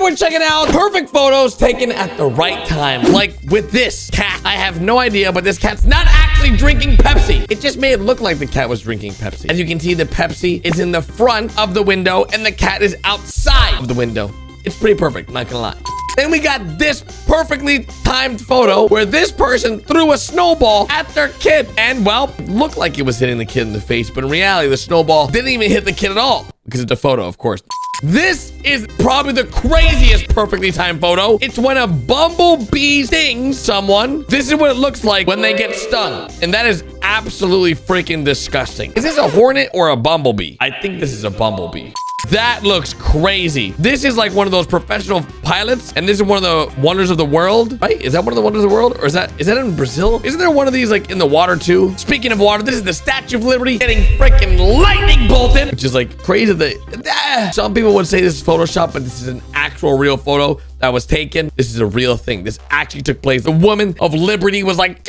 we're checking out perfect photos taken at the right time. Like with this cat. I have no idea, but this cat's not actually drinking Pepsi. It just made it look like the cat was drinking Pepsi. As you can see, the Pepsi is in the front of the window and the cat is outside of the window. It's pretty perfect, not gonna lie. Then we got this perfectly timed photo where this person threw a snowball at their kid. And, well, it looked like it was hitting the kid in the face, but in reality, the snowball didn't even hit the kid at all. Because it's a photo, of course. This is probably the craziest perfectly timed photo. It's when a bumblebee stings someone. This is what it looks like when they get stung. And that is absolutely freaking disgusting. Is this a hornet or a bumblebee? I think this is a bumblebee. That looks crazy. This is like one of those professional pilots, and this is one of the wonders of the world, right? Is that one of the wonders of the world, or is that in Brazil? Isn't there one of these like in the water too? Speaking of water, this is the Statue of Liberty getting freaking lightning bolted, which is like crazy. Some people would say this is Photoshop, but this is an actual real photo that was taken. This is a real thing. This actually took place. The woman of Liberty was like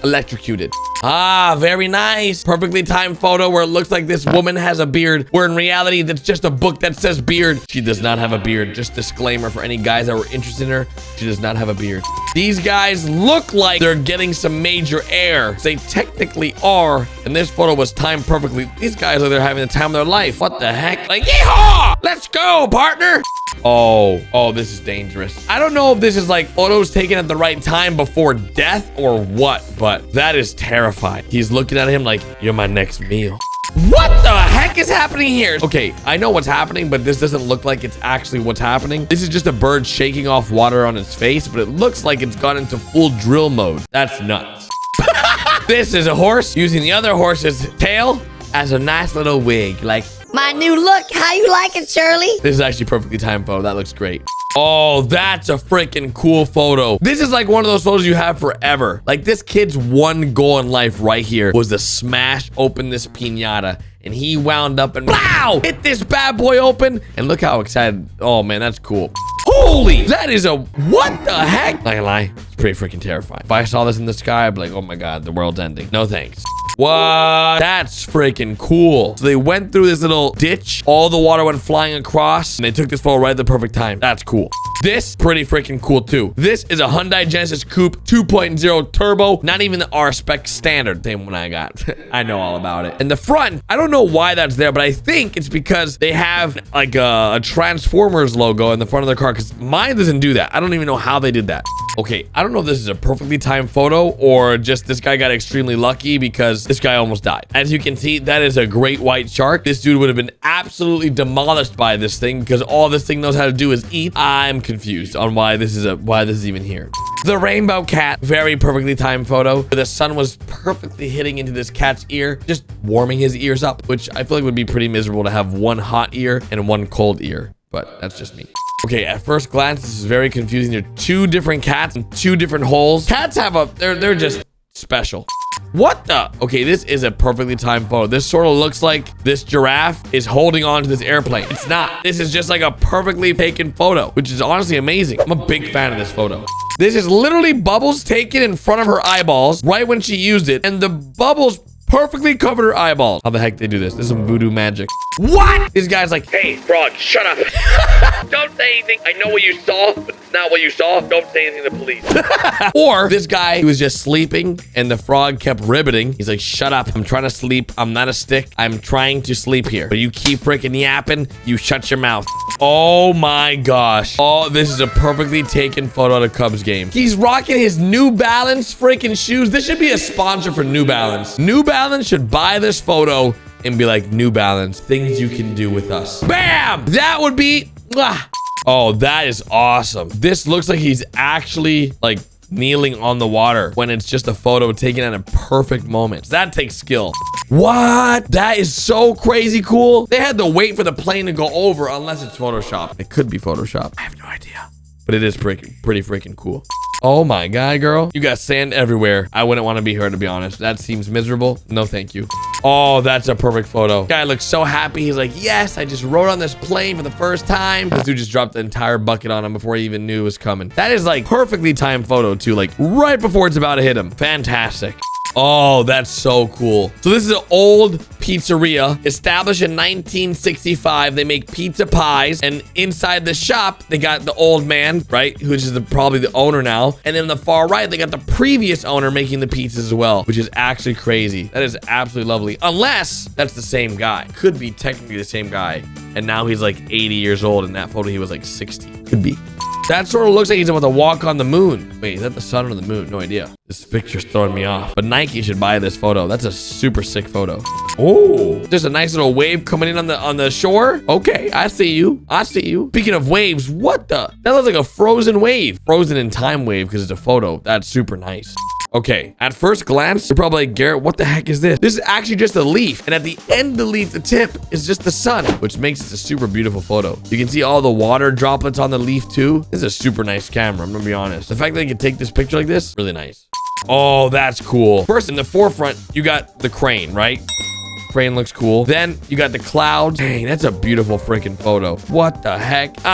electrocuted. Ah, very nice. Perfectly timed photo where it looks like this woman has a beard, where in reality, that's just a book that says beard. She does not have a beard. Just disclaimer for any guys that were interested in her. She does not have a beard. These guys look like they're getting some major air. They technically are. And this photo was timed perfectly. These guys are there having the time of their life. What the heck? Like, yeehaw! Let's go, partner. Oh, this is dangerous. I don't know if this is like photos taken at the right time before death or what, but that is terrifying. He's looking at him like, you're my next meal. What the heck is happening here? Okay, I know what's happening, but this doesn't look like it's actually what's happening. This is just a bird shaking off water on its face, but it looks like it's gone into full drill mode. That's nuts. This is a horse using the other horse's tail as a nice little wig. Like, my new look. How you like it, Shirley? this is actually perfectly timed photo. That looks great. Oh, that's a freaking cool photo. This is like one of those photos you have forever. Like this kid's one goal in life right here was to smash open this piñata. And he wound up and wow, hit this bad boy open. And look how excited. Oh man, that's cool. Holy, that is a, what the heck? Not gonna lie, it's pretty freaking terrifying. If I saw this in the sky, I'd be like, oh my God, the world's ending. No thanks. What? That's freaking cool. So they went through this little ditch. All the water went flying across. And they took this photo right at the perfect time. That's cool. This, pretty freaking cool too. This is a Hyundai Genesis Coupe 2.0 Turbo. Not even the R-Spec standard. Same one I got. I know all about it. And the front, I don't know why that's there, but I think it's because they have like a Transformers logo in the front of their car. Because mine doesn't do that. I don't even know how they did that. Okay, I don't know if this is a perfectly timed photo or just this guy got extremely lucky because this guy almost died. As you can see, that is a great white shark. This dude would have been absolutely demolished by this thing because all this thing knows how to do is eat. I'm confused on why this is even here. The rainbow cat, very perfectly timed photo. The sun was perfectly hitting into this cat's ear, just warming his ears up, which I feel like would be pretty miserable to have one hot ear and one cold ear, but that's just me. Okay, at first glance, this is very confusing. There are two different cats in two different holes. Cats have they're just special. What the? Okay, this is a perfectly timed photo. This sort of looks like this giraffe is holding on to this airplane. It's not. This is just like a perfectly taken photo, which is honestly amazing. I'm a big fan of this photo. This is literally Bubbles taken in front of her eyeballs right when she used it, and the bubbles perfectly covered her eyeballs. How the heck they do this? This is some voodoo magic. What? This guy's like, hey, frog, shut up. Don't say anything. I know what you saw, but it's not what you saw. Don't say anything to the police. Or this guy who was just sleeping and the frog kept ribbiting. He's like, shut up. I'm trying to sleep. I'm not a stick. I'm trying to sleep here. But you keep freaking yapping. You shut your mouth. Oh my gosh. Oh, this is a perfectly taken photo at a Cubs game. He's rocking his New Balance freaking shoes. This should be a sponsor for New Balance. New Balance should buy this photo and be like, New Balance, things you can do with us. Bam! That would be... Oh, that is awesome. This looks like he's actually like kneeling on the water when it's just a photo taken at a perfect moment. That takes skill. What? That is so crazy cool. They had to wait for the plane to go over unless it's Photoshop. It could be Photoshop. I have no idea. But it is pretty freaking cool. Oh my God, girl. You got sand everywhere. I wouldn't want to be her, to be honest. That seems miserable. No, thank you. Oh, that's a perfect photo. Guy looks so happy. He's like, yes, I just rode on this plane for the first time. This dude just dropped the entire bucket on him before he even knew it was coming. That is like perfectly timed photo too, like right before it's about to hit him. Fantastic. Oh, that's so cool. So this is an old pizzeria established in 1965. They make pizza pies, and inside the shop they got the old man, right, which is probably the owner now, and then on the far right they got the previous owner making the pizzas as well, which is actually crazy. That is absolutely lovely, unless that's the same guy. Could be technically the same guy, and now he's like 80 years old. In that photo he was like 60. Could be. That sort of looks like he's about to walk on the moon. Wait, is that the sun or the moon? No idea. This picture's throwing me off. But Nike should buy this photo. That's a super sick photo. Oh, there's a nice little wave coming in on the shore. Okay, I see you. I see you. Speaking of waves, what the? That looks like a frozen wave. Frozen in time wave because it's a photo. That's super nice. Okay, at first glance, you're probably like, Garrett, what the heck is this? This is actually just a leaf. And at the end of the leaf, the tip is just the sun, which makes it a super beautiful photo. You can see all the water droplets on the leaf too. This is a super nice camera, I'm gonna be honest. The fact that you can take this picture like this, really nice. Oh, that's cool. First, in the forefront, you got the crane, right? Crane looks cool. Then you got the clouds. Dang, that's a beautiful freaking photo. What the heck? 10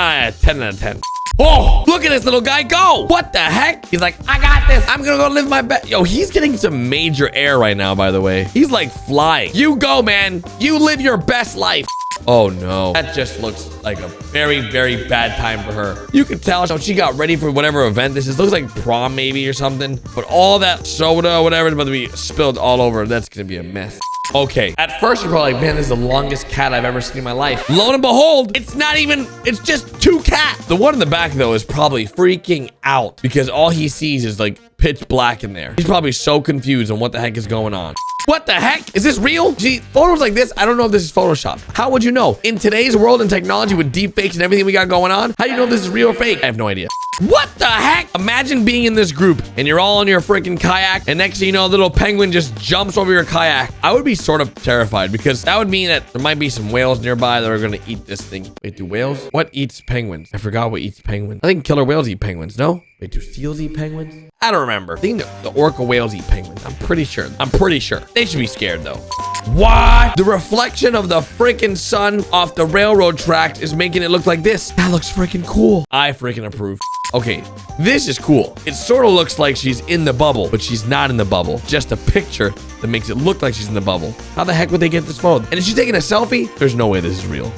out of 10. Oh, look at this little guy go. What the heck? He's like, I got this. I'm gonna go live my best. Yo, he's getting some major air right now, by the way. He's like flying. You go, man. You live your best life. Oh no, that just looks like a very, very bad time for her. You can tell she got ready for whatever event this is. Looks like prom maybe or something. But all that soda or whatever is about to be spilled all over. That's gonna be a mess. Okay, at first you're probably like, man, this is the longest cat I've ever seen in my life. Lo and behold, it's not even, it's just two cats. The one in the back though is probably freaking out because all he sees is like pitch black in there. He's probably so confused on what the heck is going on. What the heck? Is this real? See, photos like this, I don't know if this is Photoshop. How would you know? In today's world and technology with deep fakes and everything we got going on, how do you know if this is real or fake? I have no idea. What the heck? Imagine being in this group and you're all on your freaking kayak and next thing you know, a little penguin just jumps over your kayak. I would be sort of terrified because that would mean that there might be some whales nearby that are going to eat this thing. Wait, do whales? What eats penguins? I forgot what eats penguins. I think killer whales eat penguins, no? Wait, do seals eat penguins? I don't remember. I think the orca whales eat penguins. I'm pretty sure. They should be scared though. What? The reflection of the freaking sun off the railroad tracks is making it look like this. That looks freaking cool. I freaking approve. Okay, this is cool. It sort of looks like she's in the bubble, but she's not in the bubble. Just a picture that makes it look like she's in the bubble. How the heck would they get this photo? And is she taking a selfie? There's no way this is real.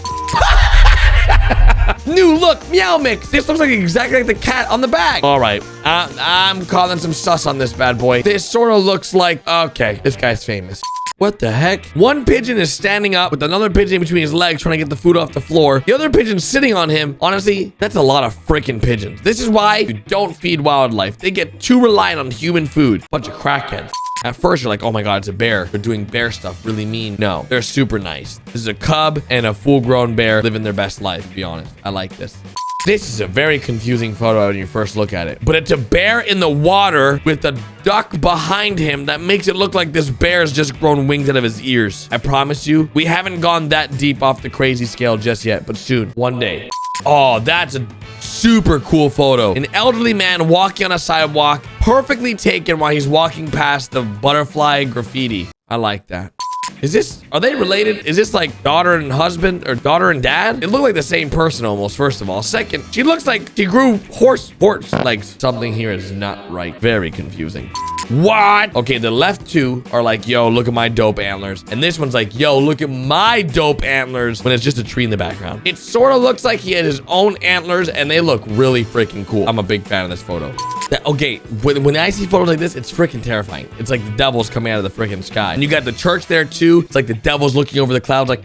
New look, Meow Mix. This looks like exactly like the cat on the bag. All right, I'm calling some sus on this bad boy. This sort of looks like, okay, this guy's famous. What the heck? One pigeon is standing up with another pigeon in between his legs trying to get the food off the floor. The other pigeon's sitting on him. Honestly, that's a lot of freaking pigeons. This is why you don't feed wildlife. They get too reliant on human food. Bunch of crackheads. At first, you're like, oh my God, it's a bear. They're doing bear stuff really mean. No, they're super nice. This is a cub and a full-grown bear living their best life, to be honest. I like this. This is a very confusing photo when you first look at it. But it's a bear in the water with a duck behind him that makes it look like this bear's just grown wings out of his ears. I promise you, we haven't gone that deep off the crazy scale just yet, but soon, one day. Oh, that's a super cool photo. An elderly man walking on a sidewalk, perfectly taken while he's walking past the butterfly graffiti. I like that. Are they related? Is this like daughter and husband or daughter and dad? It looked like the same person almost, first of all. Second, she looks like she grew horse legs. Something here is not right. Very confusing. What? Okay, the left two are like, yo, look at my dope antlers. And this one's like, yo, look at my dope antlers when it's just a tree in the background. It sort of looks like he had his own antlers and they look really freaking cool. I'm a big fan of this photo. Okay, when I see photos like this, it's freaking terrifying. It's like the devil's coming out of the freaking sky. And you got the church there too. It's like the devil's looking over the clouds like,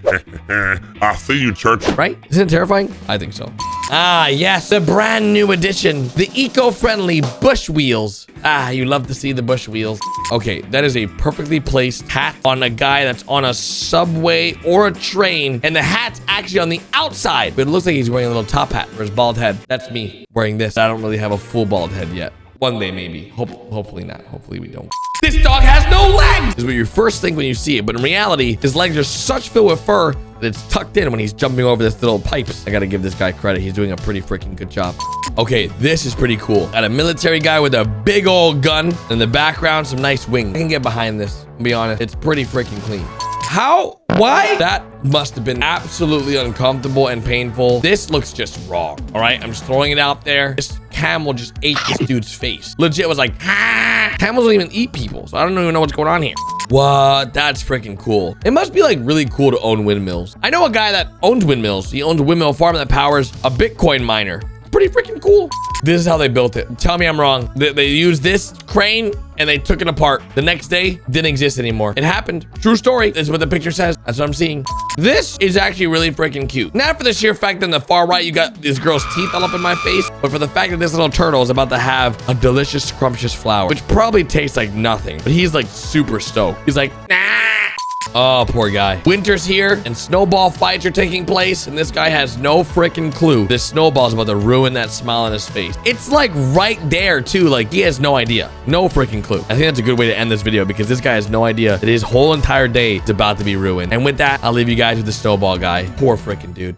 I see you, church. Right? Isn't it terrifying? I think so. Ah, yes, the brand new edition, the eco-friendly bush wheels. Ah, you love to see the bush wheels. Okay, that is a perfectly placed hat on a guy that's on a subway or a train, and the hat's actually on the outside, but it looks like he's wearing a little top hat for his bald head. That's me wearing this. I don't really have a full bald head yet. One day, maybe. Hopefully not. Hopefully we don't. This dog has no legs! This is what you first think when you see it, but in reality, his legs are such filled with fur that it's tucked in when he's jumping over this little pipes. I gotta give this guy credit. He's doing a pretty freaking good job. Okay, this is pretty cool. Got a military guy with a big old gun. In the background, some nice wings. I can get behind this. I'll be honest, it's pretty freaking clean. How? Why? That must have been absolutely uncomfortable and painful. This looks just wrong. All right, I'm just throwing it out there. This camel just ate this dude's face. Legit was like, ah. Camels don't even eat people, so I don't even know what's going on here. What? That's freaking cool. It must be like really cool to own windmills. I know a guy that owns windmills. He owns a windmill farm that powers a Bitcoin miner. Pretty freaking cool. This is how they built it. Tell me I'm wrong. They used this crane and they took it apart. The next day, didn't exist anymore. It happened. True story. This is what the picture says. That's what I'm seeing. This is actually really freaking cute. Not for the sheer fact that on the far right, you got this girl's teeth all up in my face, but for the fact that this little turtle is about to have a delicious, scrumptious flower, which probably tastes like nothing, but he's like super stoked. He's like, nah. Oh, poor guy. Winter's here and snowball fights are taking place, and this guy has no freaking clue. This snowball's about to ruin that smile on his face. It's like right there too. Like he has no idea. No freaking clue. I think that's a good way to end this video because this guy has no idea that his whole entire day is about to be ruined. And with that, I'll leave you guys with the snowball guy. Poor freaking dude.